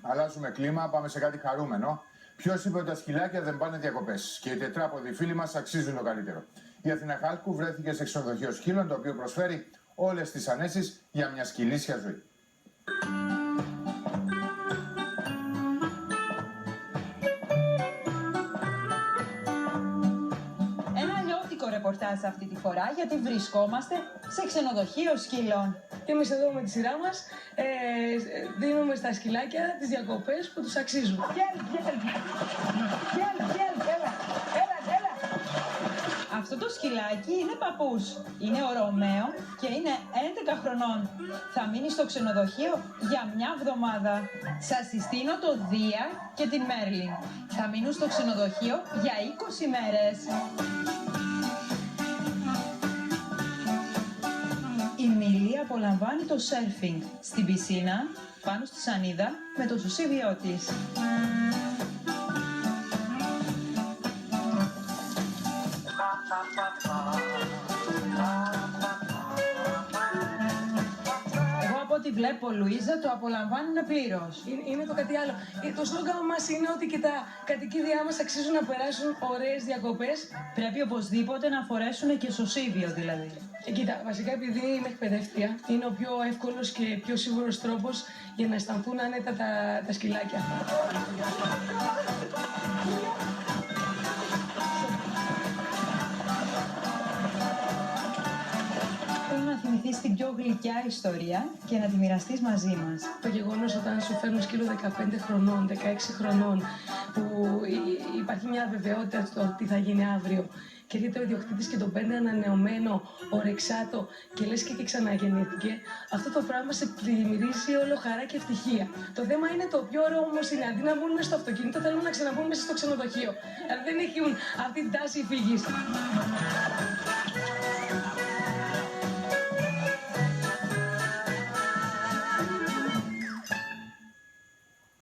αλλάζουμε κλίμα, πάμε σε κάτι χαρούμενο. Ποιος είπε ότι τα σκυλάκια δεν πάνε διακοπές? Και οι τετράποδοι φίλοι μας αξίζουν το καλύτερο. Η Αθήνα Χάλκου βρέθηκε σε ξενοδοχείο σκύλων, το οποίο προσφέρει όλες τις ανέσεις για μια σκυλήσια ζωή. Ρεπορτάζ αυτή τη φορά, γιατί βρισκόμαστε σε ξενοδοχείο σκύλων. Εμείς εδώ με τη σειρά μας δίνουμε στα σκυλάκια τις διακοπές που τους αξίζουν. Έλα. Αυτό το σκυλάκι είναι παππούς. Είναι ο Ρωμαίο και είναι 11 χρονών. Θα μείνει στο ξενοδοχείο για μια εβδομάδα. Σας συστήνω το Δία και την Μέρλιν. Θα μείνουν στο ξενοδοχείο για 20 μέρες. Η Μίλη απολαμβάνει το σέρφινγκ στην πισίνα, πάνω στη σανίδα, με το σωσίβιό της. Εγώ από ό,τι βλέπω, Λουίζα, το απολαμβάνουν πλήρως. Είναι το κάτι άλλο. Το σλόγγαν μας είναι ότι και τα κατοικίδια μας αξίζουν να περάσουν ωραίες διακοπές. Πρέπει οπωσδήποτε να φορέσουν και σωσίβιο δηλαδή. Κοίτα, βασικά επειδή είμαι εκπαιδεύτρια, είναι ο πιο εύκολος και πιο σίγουρος τρόπος για να αισθανθούν άνετα τα σκυλάκια. Θέλω να θυμηθείς την πιο γλυκιά ιστορία και να τη μοιραστείς μαζί μας. Το γεγονός όταν σου φέρνουν σκύλο 15 χρονών, 16 χρονών, που υπάρχει μια αβεβαιότητα στο τι θα γίνει αύριο, και έρχεται ο ιδιοκτήτης και τον παίρνει ανανεωμένο, ορεξάτο και λες και ξαναγεννήθηκε, αυτό το πράγμα σε πλημμυρίζει όλο χαρά και ευτυχία. Το θέμα είναι το πιο ωραίο όμως είναι αντί να βγουν μέσα στο αυτοκίνητο, θέλουν να ξαναβγούν μέσα στο ξενοδοχείο. Δηλαδή δεν έχουν αυτή την τάση φύγης.